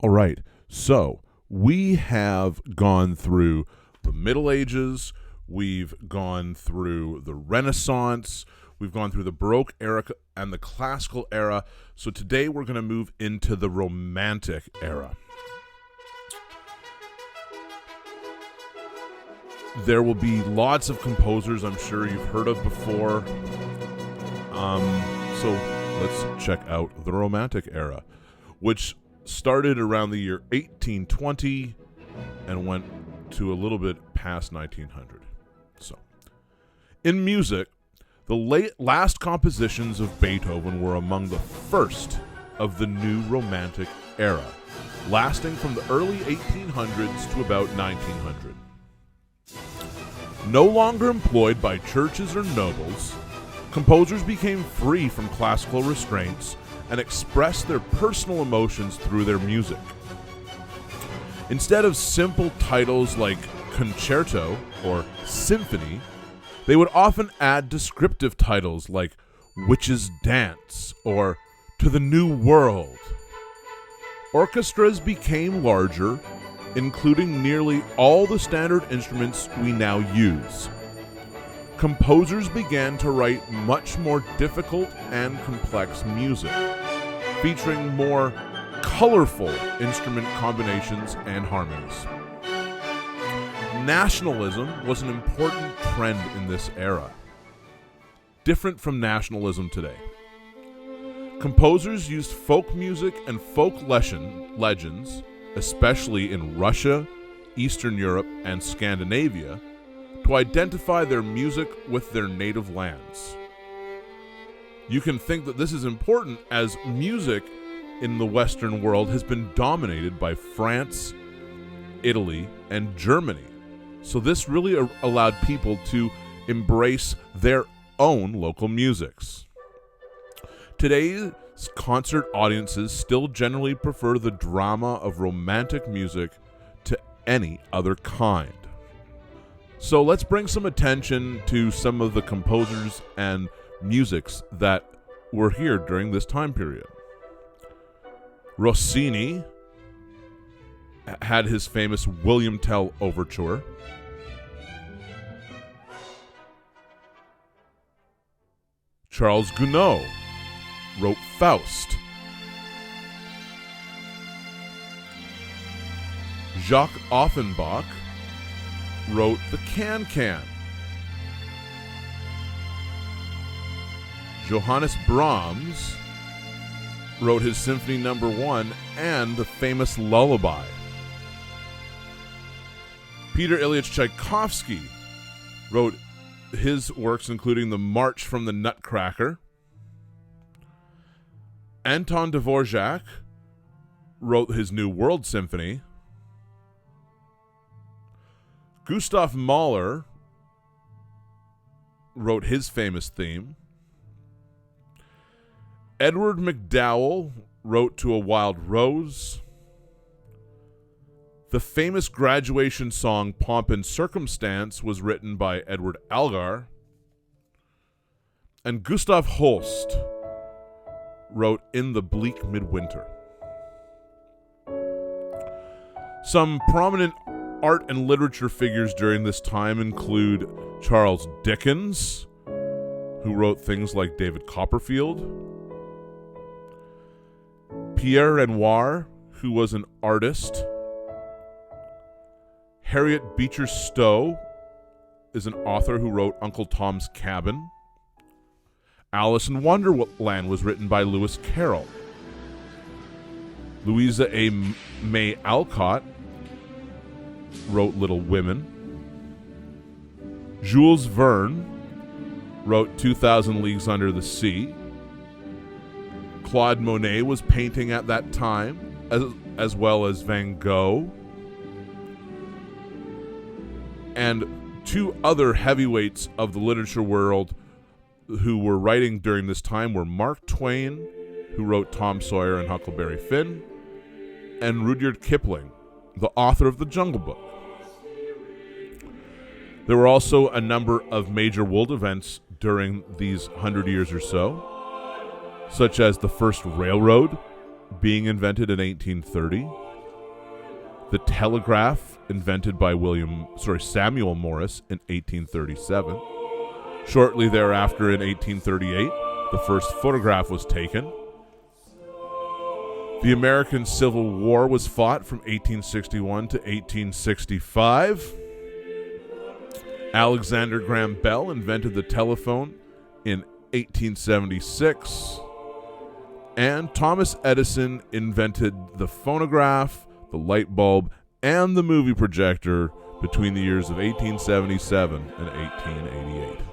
All right, so we have gone through the Middle Ages, we've gone through the Renaissance, we've gone through the Baroque era and the Classical era. So today we're going to move into the Romantic era. There will be lots of composers I'm sure you've heard of before. So let's check out the Romantic era, which started around the year 1820 and went to a little bit past 1900. So, in music, the last compositions of Beethoven were among the first of the new Romantic era, lasting from the early 1800s to about 1900. No longer employed by churches or nobles, composers became free from classical restraints and expressed their personal emotions through their music. Instead of simple titles like concerto or symphony, they would often add descriptive titles like Witch's Dance or To the New World. Orchestras became larger, including nearly all the standard instruments we now use. Composers began to write much more difficult and complex music, featuring more colorful instrument combinations and harmonies. Nationalism was an important trend in this era, different from nationalism today. Composers used folk music and folk legends, especially in Russia, Eastern Europe, and Scandinavia, to identify their music with their native lands. You can think that this is important as music in the Western world has been dominated by France, Italy, and Germany. So this really allowed people to embrace their own local musics. Today's concert audiences still generally prefer the drama of romantic music to any other kind. So let's bring some attention to some of the composers and musics that were here during this time period. Rossini had his famous William Tell Overture. Charles Gounod wrote Faust. Jacques Offenbach wrote the Can-Can. Johannes Brahms wrote his Symphony No. 1 and the famous Lullaby. Peter Ilyich Tchaikovsky wrote his works including the March from the Nutcracker. Anton Dvorak wrote his New World Symphony. Gustav Mahler wrote his famous theme. Edward MacDowell wrote To a Wild Rose. The famous graduation song Pomp and Circumstance was written by Edward Elgar. And Gustav Holst wrote In the Bleak Midwinter. Some prominent art and literature figures during this time include Charles Dickens, who wrote things like David Copperfield, Pierre Renoir, who was an artist, Harriet Beecher Stowe is an author who wrote Uncle Tom's Cabin. Alice in Wonderland was written by Lewis Carroll. Louisa A. May Alcott wrote Little Women. Jules Verne wrote 2,000 Leagues Under the Sea. Claude Monet was painting at that time, as well as Van Gogh. And two other heavyweights of the literature world who were writing during this time were Mark Twain, who wrote Tom Sawyer and Huckleberry Finn, and Rudyard Kipling, the author of The Jungle Book. There were also a number of major world events during these 100 years or so, such as the first railroad being invented in 1830, The telegraph, invented by Samuel Morse in 1837. Shortly thereafter, in 1838, the first photograph was taken. The American Civil War was fought from 1861 to 1865. Alexander Graham Bell invented the telephone in 1876. And Thomas Edison invented the phonograph, the light bulb, and the movie projector between the years of 1877 and 1888.